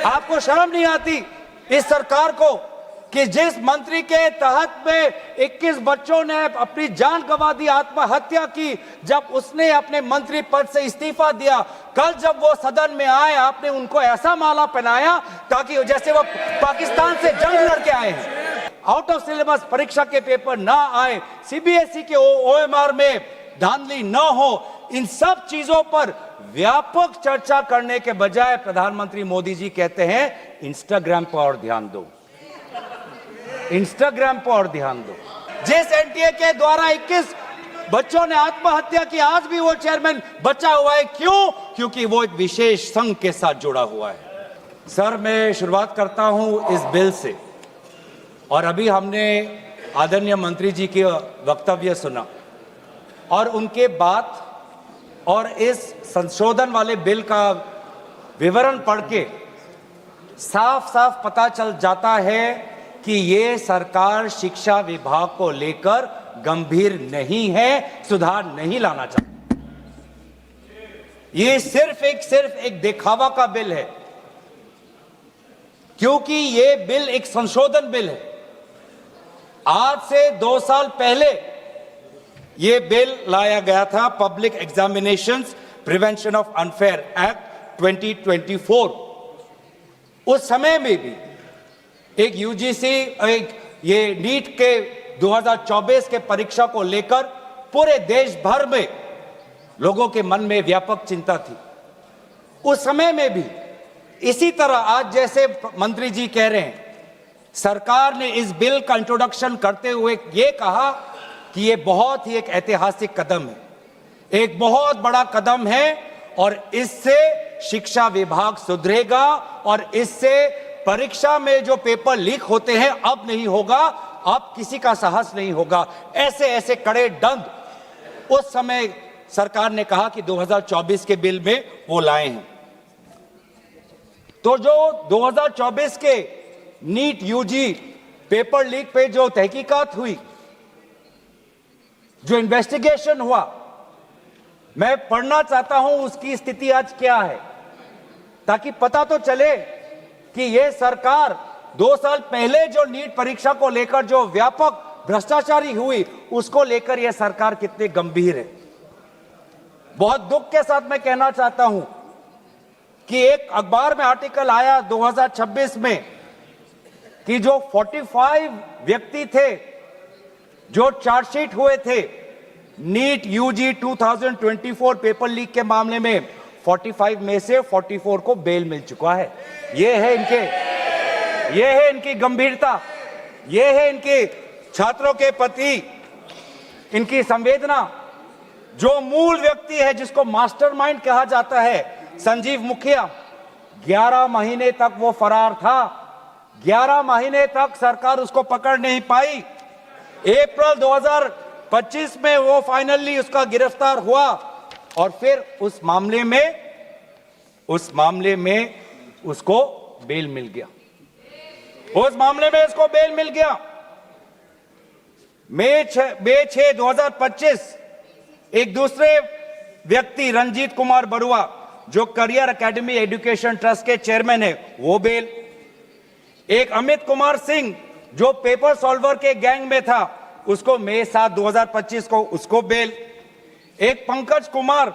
आपको शर्म नहीं आती इस सरकार को कि जिस मंत्री के तहत में 21 बच्चों ने अपनी जान गंवा दी, आत्महत्या की, जब उसने अपने मंत्री पद से इस्तीफा दिया, कल जब वो सदन में आए आपने उनको ऐसा माला पहनाया ताकि जैसे वो पाकिस्तान से जंग लड़के आए हैं। आउट ऑफ सिलेबस परीक्षा के पेपर ना आए, सीबीएसई के ओएमआर में धांधली न हो, इन सब चीजों पर व्यापक चर्चा करने के बजाय प्रधानमंत्री मोदी जी कहते हैं इंस्टाग्राम पर और ध्यान दो, इंस्टाग्राम पर और ध्यान दो। जिस एनटीए के द्वारा 21 बच्चों ने आत्महत्या की, आज भी वो चेयरमैन बचा हुआ है। क्यों? क्योंकि वो एक विशेष संघ के साथ जुड़ा हुआ है। सर, मैं शुरुआत करता हूं इस बिल से, और अभी हमने आदरणीय मंत्री जी के वक्तव्य सुना और उनके बात और इस संशोधन वाले बिल का विवरण पढ़ के साफ साफ पता चल जाता है कि ये सरकार शिक्षा विभाग को लेकर गंभीर नहीं है, सुधार नहीं लाना चाहती। ये सिर्फ एक दिखावा का बिल है, क्योंकि ये बिल एक संशोधन बिल है। आज से 2 साल पहले ये बिल लाया गया था, public examinations prevention of unfair act 2024। उस समय में भी एक यूजीसी, ये नीट के 2024 के परीक्षा को लेकर पूरे देश भर में लोगों के मन में व्यापक चिंता थी। उस समय में भी इसी तरह आज जैसे मंत्री जी कह रहे हैं, सरकार ने इस बिल का इंट्रोडक्शन करते हुए ये कहा कि ये बहुत ही एक ऐतिहासिक कदम है, एक बहुत बड़ा कदम है, और इससे शिक्षा विभाग सुधरेगा और इससे परीक्षा में जो पेपर लीक होते हैं अब नहीं होगा, अब किसी का साहस नहीं होगा। ऐसे ऐसे कड़े दंड उस समय सरकार ने कहा कि 2024 के बिल में वो लाए हैं। तो जो 2024 के नीट यूजी पेपर लीक पे जो तहकीकात हुई, जो इन्वेस्टिगेशन हुआ, मैं पढ़ना चाहता हूं उसकी स्थिति आज क्या है, ताकि पता तो चले कि यह सरकार 2 साल पहले जो नीट परीक्षा को लेकर जो व्यापक भ्रष्टाचारी हुई, उसको लेकर यह सरकार कितनी गंभीर है। बहुत दुख के साथ मैं कहना चाहता हूं कि एक अखबार में आर्टिकल आया 2026 में कि जो 45 व्यक्ति थे जो चार्जशीट हुए थे नीट यूजी 2024 पेपर लीक के मामले में, 45 में से 44 को बेल मिल चुका है। ये है इनकी गंभीरता, ये है इनके छात्रों के प्रति इनकी संवेदना। जो मूल व्यक्ति है जिसको मास्टरमाइंड कहा जाता है, संजीव मुखिया, 11 महीने तक वो फरार था, 11 महीने तक सरकार उसको पकड़ नहीं पाई। अप्रैल 2025 में वो फाइनली उसका गिरफ्तार हुआ और फिर उस मामले में उसको बेल मिल गया। उस मामले में उसको बेल मिल गया। मई 6, 2025 एक दूसरे व्यक्ति रंजीत कुमार बरुआ, जो करियर एकेडमी एजुकेशन ट्रस्ट के चेयरमैन है, वो बेल। एक अमित कुमार सिंह जो पेपर सॉल्वर के गैंग में था, उसको मई 7, 2025 को उसको बेल। एक पंकज कुमार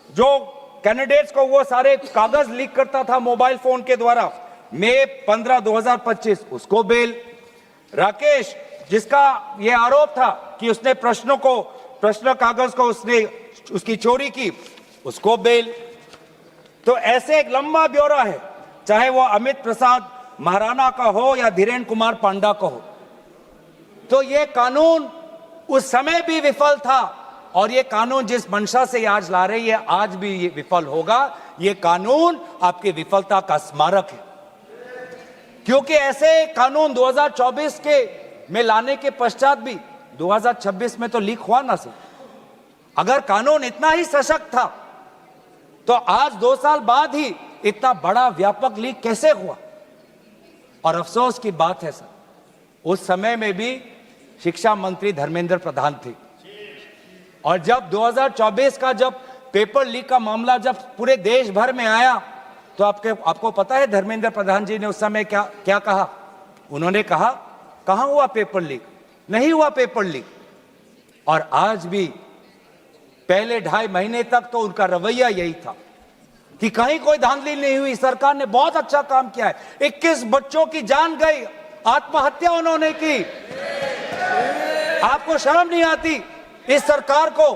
जो कैंडिडेट्स को वो सारे कागज लीक करता था मोबाइल फोन के द्वारा, मई 15, 2025 उसको बेल। राकेश, जिसका ये आरोप था कि उसने प्रश्न कागज को उसकी चोरी की, उसको बेल। तो ऐसे एक लंबा ब्यौरा है, चाहे वो अमित प्रसाद महाराणा का हो या धीरेन्द्र कुमार पांडा का हो। तो ये कानून उस समय भी विफल था, और ये कानून जिस मंशा से आज ला रही है, आज भी ये विफल होगा। ये कानून आपकी विफलता का स्मारक है, क्योंकि ऐसे कानून 2024 के में लाने के पश्चात भी 2026 में तो लीक हुआ ना सर। अगर कानून इतना ही सशक्त था तो आज 2 साल बाद ही इतना बड़ा व्यापक लीक कैसे हुआ? और अफसोस की बात है सर, उस समय में भी शिक्षा मंत्री धर्मेंद्र प्रधान थे, और जब 2024 का जब पेपर लीक का मामला जब पूरे देश भर में आया, तो आपको पता है धर्मेंद्र प्रधान जी ने उस समय क्या क्या कहा? उन्होंने कहा कहां हुआ पेपर लीक, नहीं हुआ पेपर लीक। और आज भी पहले 2.5 महीने तक तो उनका रवैया यही था कि कहीं कोई धांधली नहीं हुई, सरकार ने बहुत अच्छा काम किया है। 21 बच्चों की जान गई, आत्महत्या उन्होंने की। आपको शर्म नहीं आती इस सरकार को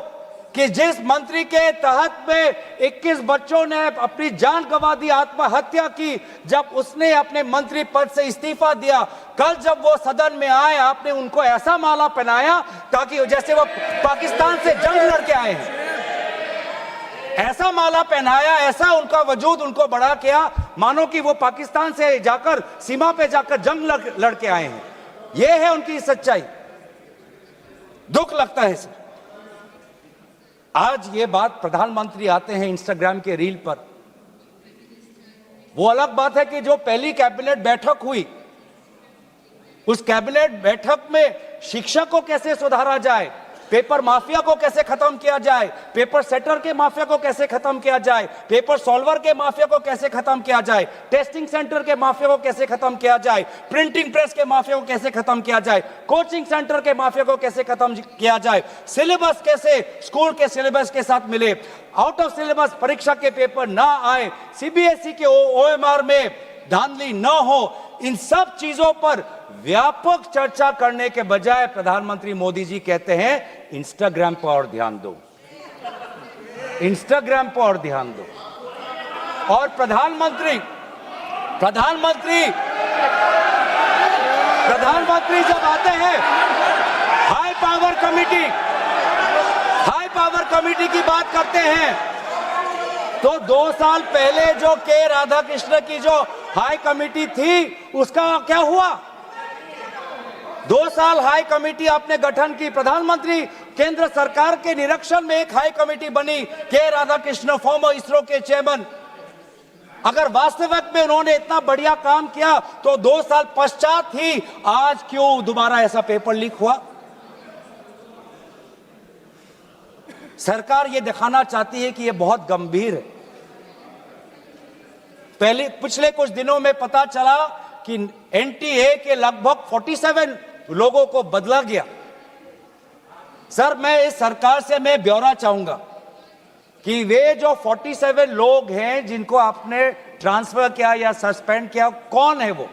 कि जिस मंत्री के तहत में 21 बच्चों ने अपनी जान गंवा दी, आत्महत्या की, जब उसने अपने मंत्री पद से इस्तीफा दिया, कल जब वो सदन में आए आपने उनको ऐसा माला पहनाया ताकि जैसे वो पाकिस्तान से जंग लड़के आए हैं, ऐसा माला पहनाया, ऐसा उनका वजूद उनको बड़ा किया मानो कि वो पाकिस्तान से जाकर सीमा पे जाकर जंग लड़के आए हैं। ये है उनकी सच्चाई। दुख लगता है सर। आज ये बात प्रधानमंत्री आते हैं इंस्टाग्राम के रील पर, वो अलग बात है कि जो पहली कैबिनेट बैठक हुई उस कैबिनेट बैठक में शिक्षा को कैसे सुधारा जाए, पेपर माफिया को कैसे खत्म किया जाए, पेपर सेटर के माफिया को कैसे खत्म किया जाए, पेपर सॉल्वर के माफिया को कैसे खत्म किया जाए, टेस्टिंग सेंटर के माफिया को कैसे खत्म किया जाए, प्रिंटिंग प्रेस के माफिया को कैसे खत्म किया जाए, कोचिंग सेंटर के माफिया को कैसे खत्म किया जाए, सिलेबस कैसे स्कूल के सिलेबस के साथ मिले, आउट ऑफ सिलेबस परीक्षा के पेपर ना आए, सीबीएसई के ओएमआर में धांधली न हो, इन सब चीजों पर व्यापक चर्चा करने के बजाय प्रधानमंत्री मोदी जी कहते हैं इंस्टाग्राम पर और ध्यान दो, इंस्टाग्राम पर और ध्यान दो। और प्रधानमंत्री जब आते हैं हाई पावर कमेटी की बात करते हैं, तो 2 साल पहले जो के राधाकृष्ण की जो हाई कमेटी थी उसका क्या हुआ? 2 साल हाई कमेटी आपने गठन की, प्रधानमंत्री केंद्र सरकार के निरीक्षण में एक हाई कमेटी बनी, के राधाकृष्ण फॉर्मर इसरो के चेयरमैन। अगर वास्तविक में उन्होंने इतना बढ़िया काम किया तो 2 साल पश्चात ही आज क्यों दोबारा ऐसा पेपर लीक हुआ? सरकार ये दिखाना चाहती है कि ये बहुत गंभीर है। पिछले कुछ दिनों में पता चला कि एनटीए के लगभग 47 लोगों को बदला गया। सर, मैं इस सरकार से मैं ब्यौरा चाहूंगा कि वे जो 47 लोग हैं जिनको आपने ट्रांसफर किया या सस्पेंड किया, कौन है वो?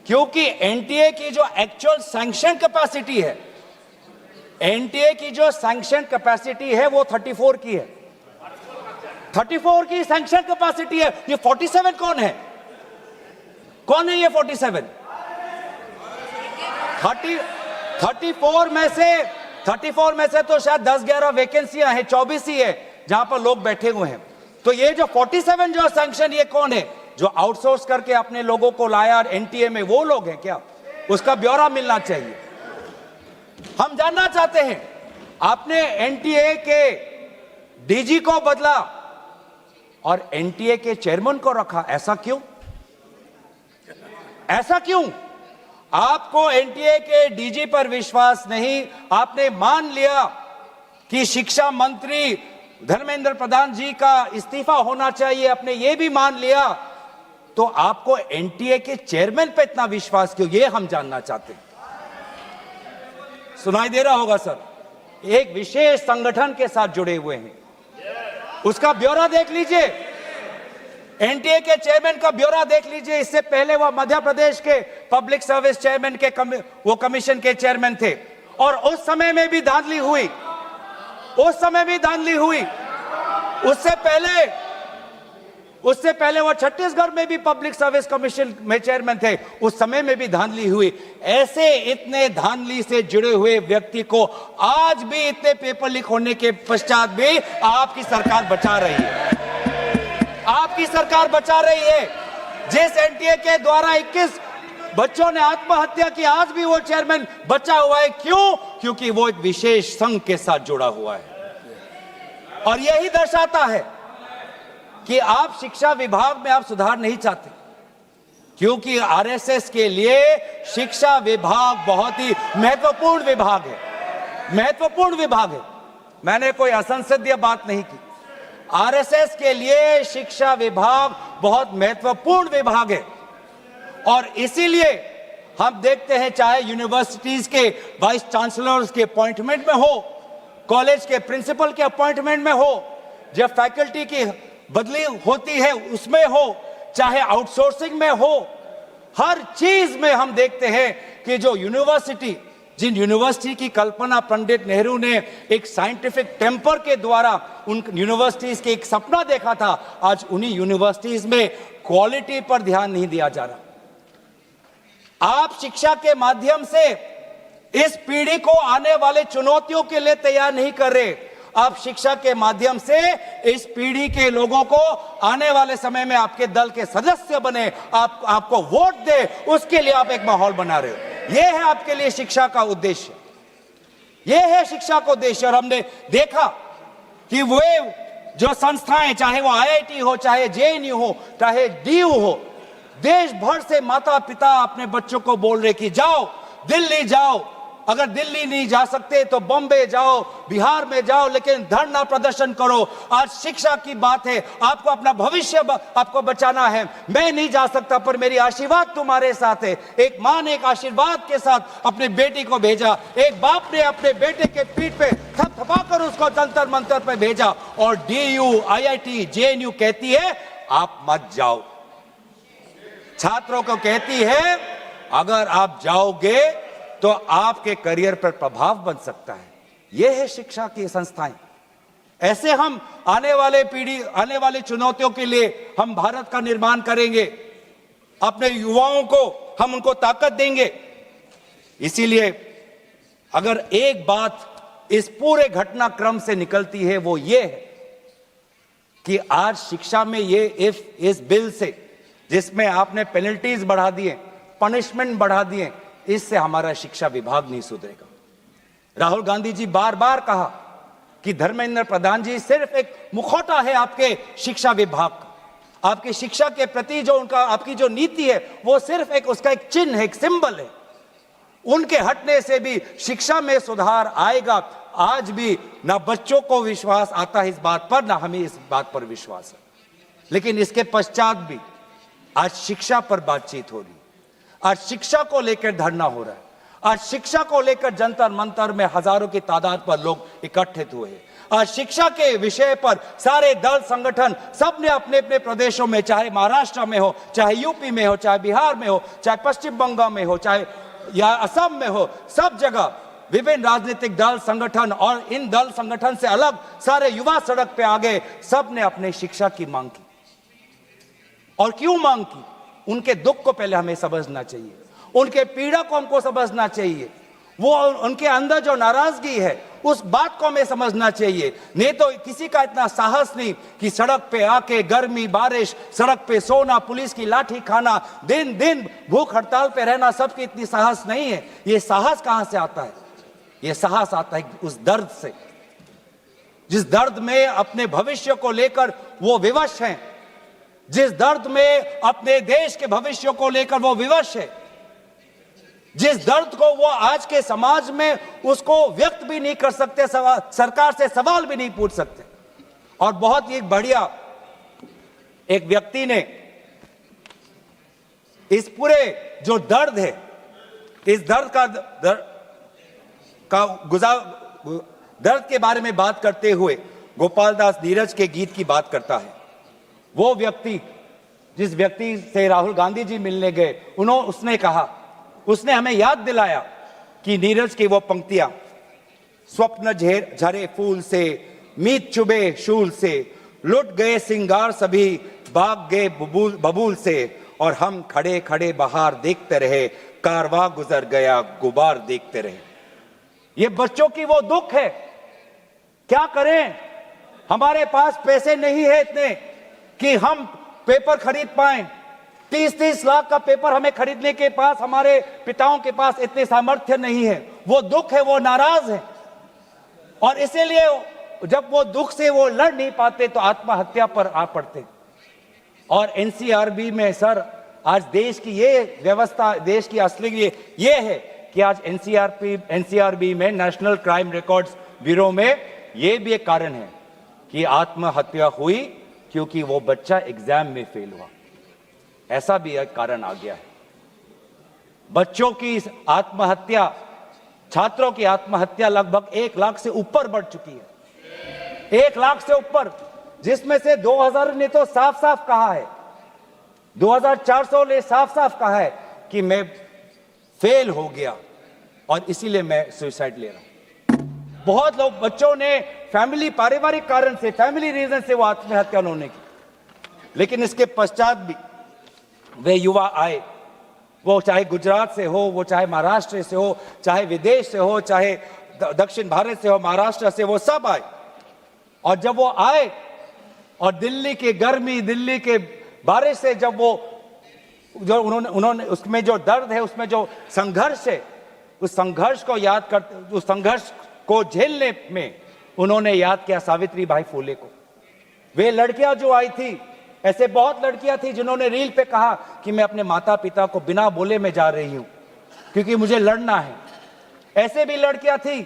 क्योंकि एनटीए की जो एक्चुअल सैंक्शन कैपेसिटी है, एनटीए की जो सैंक्शन कैपेसिटी है वो 34 की है, 34 की सैंक्शन कैपेसिटी है। ये 47 कौन है? कौन है ये 47? 34 में से तो शायद 10-11 वैकेंसियां हैं, 24 ही है जहां पर लोग बैठे हुए हैं। तो ये जो 47 जो सैंक्शन, ये कौन है? जो आउटसोर्स करके अपने लोगों को लाया एनटीए में, वो लोग हैं क्या? उसका ब्यौरा मिलना चाहिए। हम जानना चाहते हैं, आपने एनटीए के डीजी को बदला और एनटीए के चेयरमैन को रखा, ऐसा क्यों? ऐसा क्यों? आपको एनटीए के डीजी पर विश्वास नहीं, आपने मान लिया कि शिक्षा मंत्री धर्मेंद्र प्रधान जी का इस्तीफा होना चाहिए, आपने ये भी मान लिया, तो आपको एनटीए के चेयरमैन पे इतना विश्वास क्यों? ये हम जानना चाहते हैं। सुनाई दे रहा होगा सर, एक विशेष संगठन के साथ जुड़े हुए हैं, उसका ब्यौरा देख लीजिए, एनटीए के चेयरमैन का ब्यौरा देख लीजिए। इससे पहले वह मध्य प्रदेश के पब्लिक सर्विस चेयरमैन के वो कमीशन के चेयरमैन थे, और उस समय में भी धांधली हुई, उससे पहले वो छत्तीसगढ़ में भी पब्लिक सर्विस कमीशन में चेयरमैन थे, उस समय में भी धांधली हुई। ऐसे इतने धांधली से जुड़े हुए व्यक्ति को आज भी इतने पेपर लीक होने के पश्चात भी आपकी सरकार बचा रही है, आपकी सरकार बचा रही है। जिस एनटीए के द्वारा 21 बच्चों ने आत्महत्या की, आज भी वो चेयरमैन बचा हुआ है। क्यों? क्योंकि वो एक विशेष संघ के साथ जुड़ा हुआ है। और यही दर्शाता है कि आप शिक्षा विभाग में आप सुधार नहीं चाहते, क्योंकि आरएसएस के लिए शिक्षा विभाग बहुत ही महत्वपूर्ण विभाग है। मैंने कोई असंसदीय बात नहीं की। आरएसएस के लिए शिक्षा विभाग बहुत महत्वपूर्ण विभाग है। और इसीलिए हम देखते हैं, चाहे यूनिवर्सिटीज के वाइस चांसलर्स के अपॉइंटमेंट में हो, कॉलेज के प्रिंसिपल के अपॉइंटमेंट में हो, जब फैकल्टी की बदली होती है उसमें हो, चाहे आउटसोर्सिंग में हो, हर चीज में हम देखते हैं कि जो यूनिवर्सिटी, जिन यूनिवर्सिटी की कल्पना पंडित नेहरू ने एक साइंटिफिक टेम्पर के द्वारा उन यूनिवर्सिटीज के एक सपना देखा था, आज उन्हीं यूनिवर्सिटीज में क्वालिटी पर ध्यान नहीं दिया जा रहा। आप शिक्षा के माध्यम से इस पीढ़ी को आने वाले चुनौतियों के लिए तैयार नहीं कर रहे। आप शिक्षा के माध्यम से इस पीढ़ी के लोगों को आने वाले समय में आपके दल के सदस्य बने, आपको वोट दे, उसके लिए आप एक माहौल बना रहे हो। यह है आपके लिए शिक्षा का उद्देश्य, यह है शिक्षा का उद्देश्य। और हमने देखा कि वे जो संस्थाएं, चाहे वो आईआईटी हो, चाहे जेएनयू हो, चाहे डीयू हो, देश भर से माता पिता अपने बच्चों को बोल रहे कि जाओ दिल्ली जाओ, अगर दिल्ली नहीं जा सकते तो बॉम्बे जाओ, बिहार में जाओ, लेकिन धरना प्रदर्शन करो। आज शिक्षा की बात है, आपको अपना भविष्य आपको बचाना है। मैं नहीं जा सकता पर मेरी आशीर्वाद तुम्हारे साथ है। एक मां ने एक आशीर्वाद के साथ अपनी बेटी को भेजा, एक बाप ने अपने बेटे के पीठ पे थपथपाकर उसको जंतर मंतर पे भेजा, और डीयू, आईआईटी, जेएनयू कहती है आप मत जाओ। छात्रों को कहती है अगर आप जाओगे तो आपके करियर पर प्रभाव बन सकता है। यह है शिक्षा की संस्थाएं। ऐसे हम आने वाले चुनौतियों के लिए हम भारत का निर्माण करेंगे, अपने युवाओं को हम उनको ताकत देंगे। इसीलिए अगर एक बात इस पूरे घटनाक्रम से निकलती है वो ये है कि आज शिक्षा में ये इस बिल से, जिसमें आपने पेनल्टीज बढ़ा दिए, पनिशमेंट बढ़ा दिए, इससे हमारा शिक्षा विभाग नहीं सुधरेगा। राहुल गांधी जी बार बार कहा कि धर्मेंद्र प्रधान जी सिर्फ एक मुखौटा है आपके शिक्षा विभाग का। आपकी शिक्षा के प्रति जो उनका, आपकी जो नीति है वो सिर्फ एक उसका एक चिन्ह है, एक सिंबल है। उनके हटने से भी शिक्षा में सुधार आएगा। आज भी ना बच्चों को विश्वास आता है इस बात पर, ना हमें इस बात पर विश्वास है। लेकिन इसके पश्चात भी आज शिक्षा पर बातचीत हो रही है, आज शिक्षा को लेकर धरना हो रहा है, आज शिक्षा को लेकर जंतर मंतर में हजारों की तादाद पर लोग इकट्ठित हुए हैं। आज शिक्षा के विषय पर सारे दल संगठन सब ने अपने अपने प्रदेशों में, चाहे महाराष्ट्र में हो, चाहे यूपी में हो, चाहे बिहार में हो, चाहे पश्चिम बंगाल में हो, चाहे या असम में हो, सब जगह विभिन्न राजनीतिक दल संगठन और इन दल संगठन से अलग सारे युवा सड़क पे आ गए। सब ने अपने शिक्षा की मांग की। और क्यों मांग की? उनके दुख को पहले हमें समझना चाहिए, उनके पीड़ा को हमको समझना चाहिए, वो उनके अंदर जो नाराजगी है उस बात को हमें समझना चाहिए। नहीं तो किसी का इतना साहस नहीं कि सड़क पे आके गर्मी बारिश, सड़क पे सोना, पुलिस की लाठी खाना, दिन दिन भूख हड़ताल पे रहना, सबकी इतनी साहस नहीं है। ये साहस कहां से आता है? ये साहस आता है उस दर्द से, जिस दर्द में अपने भविष्य को लेकर वो विवश हैं, जिस दर्द में अपने देश के भविष्य को लेकर वो विवश है, जिस दर्द को वो आज के समाज में उसको व्यक्त भी नहीं कर सकते, सरकार से सवाल भी नहीं पूछ सकते। और बहुत ही बढ़िया एक व्यक्ति ने इस पूरे जो दर्द है, इस दर्द के बारे में बात करते हुए गोपाल दास नीरज के गीत की बात करता है। वो व्यक्ति, जिस व्यक्ति से राहुल गांधी जी मिलने गए, उसने कहा, उसने हमें याद दिलाया कि नीरज की वो पंक्तियां, स्वप्न झरे फूल से, मीत चुबे शूल से, लुट गए सिंगार सभी, भाग गए बबूल से, और हम खड़े खड़े बहार देखते रहे, कारवां गुजर गया गुबार देखते रहे। ये बच्चों की वो दुख है। क्या करें? हमारे पास पैसे नहीं है इतने कि हम पेपर खरीद पाएं। 30-30 लाख का पेपर हमें खरीदने के पास, हमारे पिताओं के पास इतने सामर्थ्य नहीं है। वो दुख है, वो नाराज है, और इसीलिए जब वो दुख से वो लड़ नहीं पाते तो आत्महत्या पर आ पड़ते। और एनसीआरबी में सर, आज देश की ये व्यवस्था, देश की असली ये है कि आज एनसीआरबी में, नेशनल क्राइम रिकॉर्ड्स ब्यूरो में, ये भी एक कारण है कि आत्महत्या हुई क्योंकि वो बच्चा एग्जाम में फेल हुआ। ऐसा भी एक कारण आ गया है। बच्चों की आत्महत्या, छात्रों की आत्महत्या लगभग 1 लाख से ऊपर बढ़ चुकी है, 1 लाख से ऊपर, जिसमें से 2000 ने तो साफ साफ कहा है, 2400 ने साफ साफ कहा है कि मैं फेल हो गया और इसीलिए मैं सुसाइड ले रहा हूं। बहुत लोग, बच्चों ने फैमिली, पारिवारिक कारण से, फैमिली रीजन से वो आत्महत्या उन्होंने की। लेकिन इसके पश्चात भी वे युवा आए, वो चाहे गुजरात से हो, वो चाहे महाराष्ट्र से हो, चाहे विदेश से हो, चाहे दक्षिण भारत से हो, महाराष्ट्र से, वो सब आए। और जब वो आए और दिल्ली की गर्मी, दिल्ली के बारिश से जब वो जो उन्होंने उसमें जो दर्द है, उसमें जो संघर्ष है, उस संघर्ष को याद करते, उस संघर्ष को झेलने में उन्होंने याद किया सावित्री बाई फुले को। वे लड़कियां जो आई थी, ऐसे बहुत लड़कियां थी जिन्होंने रील पे कहा कि मैं अपने माता पिता को बिना बोले में जा रही हूं क्योंकि मुझे लड़ना है। ऐसे भी लड़कियां थी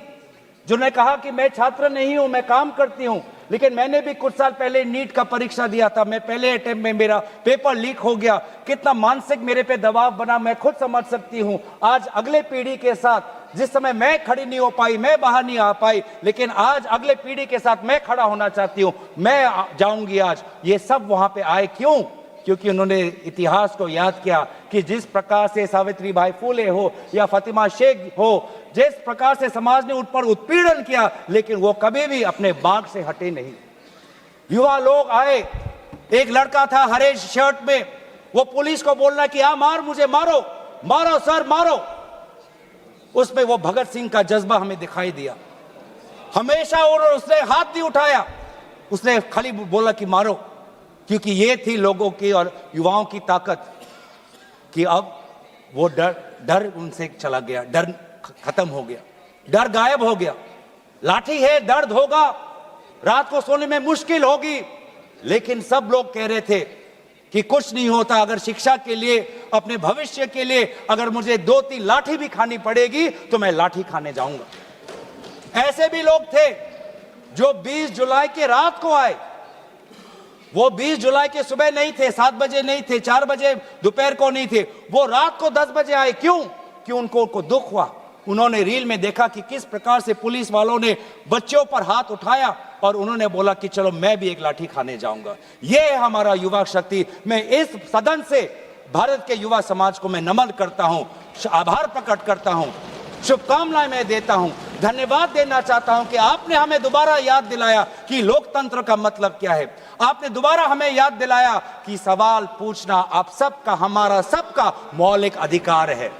जिन्होंने कहा कि मैं छात्र नहीं हूं, मैं काम करती हूं, लेकिन मैंने भी कुछ साल पहले नीट का परीक्षा दिया था, मैं पहले अटेम्प्ट में मेरा पेपर लीक हो गया, कितना मानसिक मेरे पे दबाव बना मैं खुद समझ सकती हूं। आज अगले पीढ़ी के साथ, जिस समय मैं खड़ी नहीं हो पाई, मैं बाहर नहीं आ पाई, लेकिन आज अगले पीढ़ी के साथ मैं खड़ा होना चाहती हूं, मैं जाऊंगी आज। ये सब वहां पे आए क्यों? क्योंकि उन्होंने इतिहास को याद किया कि जिस प्रकार से सावित्री बाई फुले हो या फातिमा शेख हो, जिस प्रकार से समाज ने उन पर उत्पीड़न किया, लेकिन वो कभी भी अपने बाग से हटे नहीं। युवा लोग आए, एक लड़का था हरे शर्ट में, वो पुलिस को बोलना कि आ मार, मुझे मारो, मारो सर मारो। उसमें वो भगत सिंह का जज्बा हमें दिखाई दिया। हमेशा उसने हाथ नहीं उठाया, उसने खाली बोला कि मारो, क्योंकि ये थी लोगों की और युवाओं की ताकत कि अब वो डर उनसे चला गया, डर खत्म हो गया, डर गायब हो गया। लाठी है, दर्द होगा, रात को सोने में मुश्किल होगी, लेकिन सब लोग कह रहे थे कि कुछ नहीं होता, अगर शिक्षा के लिए, अपने भविष्य के लिए अगर मुझे 2-3 लाठी भी खानी पड़ेगी तो मैं लाठी खाने जाऊंगा। ऐसे भी लोग थे जो 20 जुलाई के रात को आए। वो 20 जुलाई के सुबह नहीं थे, 7 बजे नहीं थे, 4 बजे दोपहर को नहीं थे, वो रात को 10 बजे आए। क्यों? क्यों? उनको दुख हुआ। उन्होंने रील में देखा कि किस प्रकार से पुलिस वालों ने बच्चों पर हाथ उठाया और उन्होंने बोला कि चलो मैं भी एक लाठी खाने जाऊंगा। ये है हमारा युवा शक्ति। मैं इस सदन से भारत के युवा समाज को मैं नमन करता हूं, आभार प्रकट करता हूं, शुभकामनाएं मैं देता हूं, धन्यवाद देना चाहता हूं कि आपने हमें दोबारा याद दिलाया कि लोकतंत्र का मतलब क्या है। आपने दोबारा हमें याद दिलाया कि सवाल पूछना आप सबका, हमारा सबका मौलिक अधिकार है।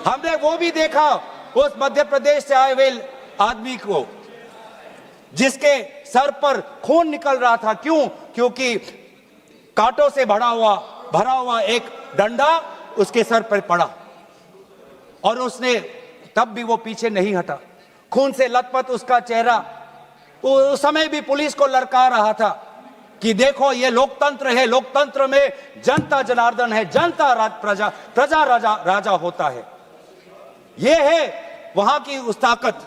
हमने वो भी देखा उस मध्य प्रदेश से आए हुए आदमी को जिसके सर पर खून निकल रहा था। क्यों? क्योंकि कांटों से भरा हुआ एक डंडा उसके सर पर पड़ा और उसने तब भी वो पीछे नहीं हटा। खून से लथपथ उसका चेहरा, उस समय भी पुलिस को ललकार रहा था कि देखो ये लोकतंत्र है, लोकतंत्र में जनता जनार्दन है, जनता प्रजा राजा होता है। ये है वहां की उस ताकत।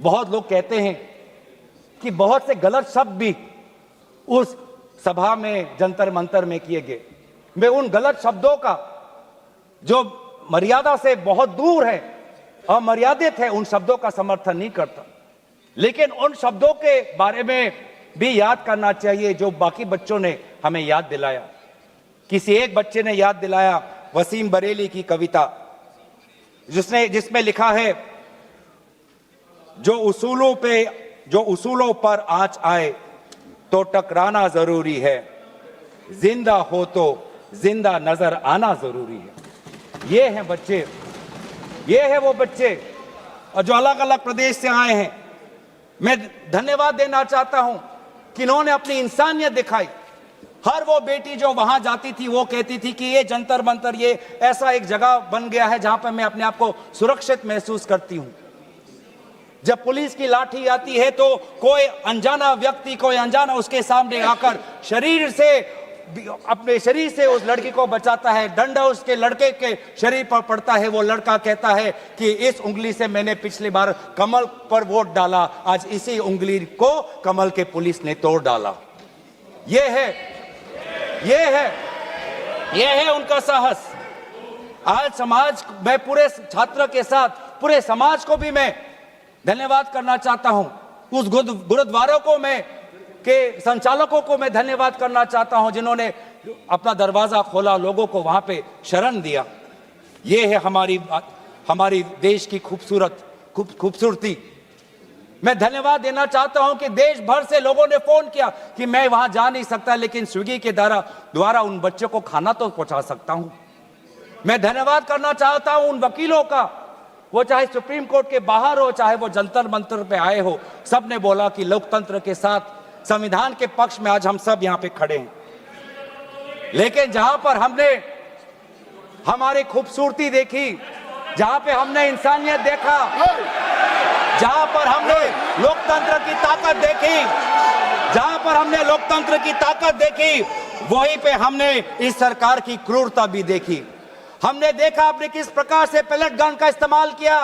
बहुत लोग कहते हैं कि बहुत से गलत शब्द भी उस सभा में, जंतर मंतर में किए गए। मैं उन गलत शब्दों का जो मर्यादा से बहुत दूर है, अमर्यादित है, उन शब्दों का समर्थन नहीं करता, लेकिन उन शब्दों के बारे में भी याद करना चाहिए जो बाकी बच्चों ने हमें याद दिलाया। किसी एक बच्चे ने याद दिलाया वसीम बरेली की कविता, जिसमें लिखा है, जो उसूलों पर आंच आए तो टकराना जरूरी है, जिंदा हो तो जिंदा नजर आना जरूरी है। ये हैं बच्चे, ये है वो बच्चे और जो अलग अलग प्रदेश से आए हैं। मैं धन्यवाद देना चाहता हूं कि इन्होंने अपनी इंसानियत दिखाई। हर वो बेटी जो वहां जाती थी वो कहती थी कि ये जंतर मंतर, ये ऐसा एक जगह बन गया है जहां पर मैं अपने आप को सुरक्षित महसूस करती हूं। जब पुलिस की लाठी आती है तो कोई अनजाना व्यक्ति, कोई अनजाना उसके सामने आकर शरीर से अपने शरीर से उस लड़की को बचाता है, डंडा उसके लड़के के शरीर पर पड़ता है, वो लड़का कहता है कि इस उंगली से मैंने पिछली बार कमल पर वोट डाला, आज इसी उंगली को कमल के पुलिस ने तोड़ डाला। ये है उनका साहस। आज समाज, मैं पूरे छात्र के साथ पूरे समाज को भी मैं धन्यवाद करना चाहता हूं। उस गुरुद्वारों को मैं के संचालकों को मैं धन्यवाद करना चाहता हूं जिन्होंने अपना दरवाजा खोला, लोगों को वहां पे शरण दिया। ये है हमारी देश की खूबसूरती। मैं धन्यवाद देना चाहता हूं कि देश भर से लोगों ने फोन किया कि मैं वहां जा नहीं सकता, लेकिन स्विगी के द्वारा उन बच्चों को खाना तो पहुंचा सकता हूं। मैं धन्यवाद करना चाहता हूं उन वकीलों का, वो चाहे सुप्रीम कोर्ट के बाहर हो, चाहे वो जंतर मंतर पे आए हो, सबने बोला कि लोकतंत्र के साथ, संविधान के पक्ष में आज हम सब यहां पे खड़े हैं। लेकिन जहां पर हमने हमारी खूबसूरती देखी, जहां पे हमने इंसानियत देखा, जहां पर हमने लोकतंत्र की ताकत देखी, वहीं पे हमने इस सरकार की क्रूरता भी देखी। हमने देखा आपने किस प्रकार से पैलेट गन का इस्तेमाल किया,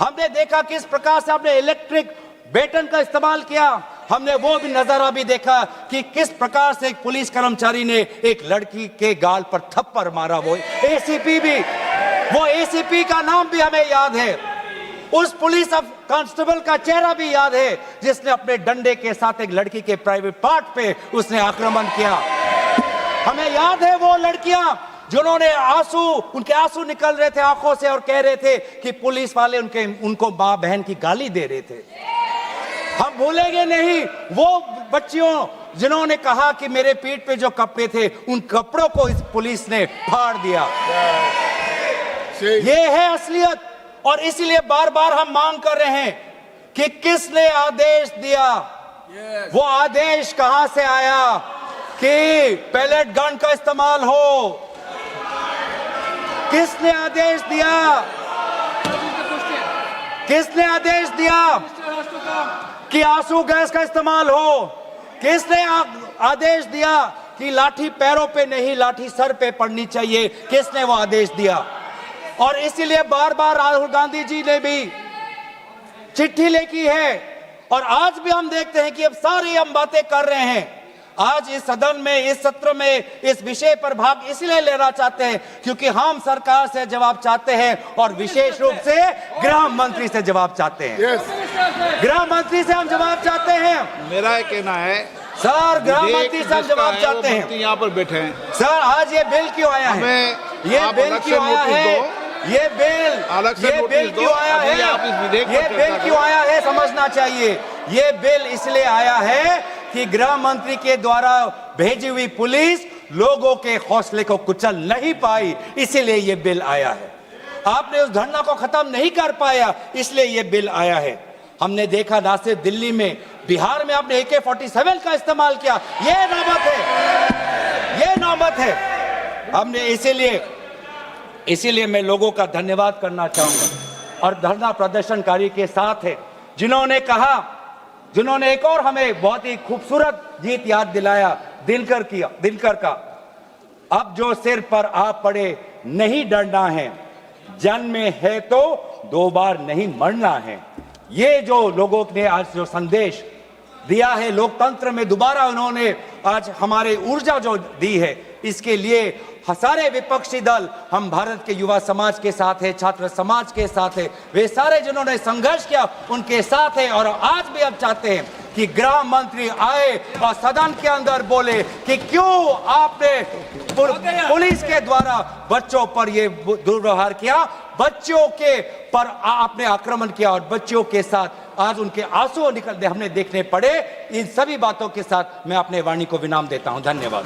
हमने देखा किस प्रकार से आपने इलेक्ट्रिक बेटन का इस्तेमाल किया, हमने वो भी नजारा भी देखा कि किस प्रकार से एक पुलिस कर्मचारी ने एक लड़की के गाल पर थप्पड़ मारा। वो एसीपी का नाम भी हमें याद है, उस पुलिस कांस्टेबल का चेहरा भी याद है जिसने अपने डंडे के साथ एक लड़की के प्राइवेट पार्ट पे उसने आक्रमण किया। हमें याद है वो लड़कियां जिन्होंने उनके आंसू निकल रहे थे आंखों से और कह रहे थे कि पुलिस वाले उनको मां बहन की गाली दे रहे थे। हम भूलेंगे नहीं वो बच्चियों जिन्होंने कहा कि मेरे पीठ पे जो कपड़े थे उन कपड़ों को इस पुलिस ने फाड़ दिया। ये है असलियत। और इसीलिए बार बार हम मांग कर रहे हैं कि किसने आदेश दिया, वो आदेश कहां से आया कि पैलेट गन का इस्तेमाल हो? किसने आदेश दिया? किसने आदेश दिया कि आंसू गैस का इस्तेमाल हो? किसने आदेश दिया कि लाठी पैरों पे नहीं, लाठी सर पे पड़नी चाहिए? किसने वो आदेश दिया? और इसीलिए बार बार राहुल गांधी जी ने भी चिट्ठी लिखी है और आज भी हम देखते हैं कि अब सारी हम बातें कर रहे हैं। आज इस सदन में, इस सत्र में इस विषय पर भाग इसलिए लेना चाहते हैं क्योंकि हम सरकार से जवाब चाहते हैं और विशेष रूप से गृह मंत्री से जवाब चाहते हैं। गृह मंत्री से हम जवाब चाहते हैं। मेरा ये कहना है सर, गृह मंत्री से हम जवाब चाहते हैं। यहाँ पर बैठे हैं सर, आज ये बिल क्यों आया है? ये बिल क्यों आया है? ये बिल क्यों आया है? ये बिल क्यों आया है समझना चाहिए। ये बिल इसलिए आया है कि गृह मंत्री के द्वारा भेजी हुई पुलिस लोगों के हौसले को कुचल नहीं पाई, इसीलिए ये बिल आया है। आपने उस धरना को खत्म नहीं कर पाया, इसलिए ये बिल आया है। हमने देखा ना सिर्फ दिल्ली में, बिहार में आपने AK-47 का इस्तेमाल किया। ये नौबत है। हमने इसीलिए मैं लोगों का धन्यवाद करना चाहूंगा और धरना प्रदर्शनकारी के साथ है जिन्होंने एक और हमें बहुत ही खूबसूरत गीत याद दिलाया, दिनकर का। अब जो सिर पर आ पड़े नहीं डरना है, जन्म में है तो 2 बार नहीं मरना है। ये जो लोगों ने आज जो संदेश दिया है लोकतंत्र में, दोबारा उन्होंने आज हमारे ऊर्जा जो दी है, इसके लिए सारे विपक्षी दल, हम भारत के युवा समाज के साथ है, छात्र समाज के साथ है, वे सारे जिन्होंने संघर्ष किया उनके साथ है। और आज भी अब चाहते हैं कि गृह मंत्री आए और सदन के अंदर बोले कि क्यों आपने पुलिस के द्वारा बच्चों पर ये दुर्व्यवहार किया, बच्चों के पर आपने आक्रमण किया और बच्चों के साथ आज उनके आंसू निकलते हमने देखने पड़े। इन सभी बातों के साथ मैं अपने वाणी को विराम देता हूं। धन्यवाद।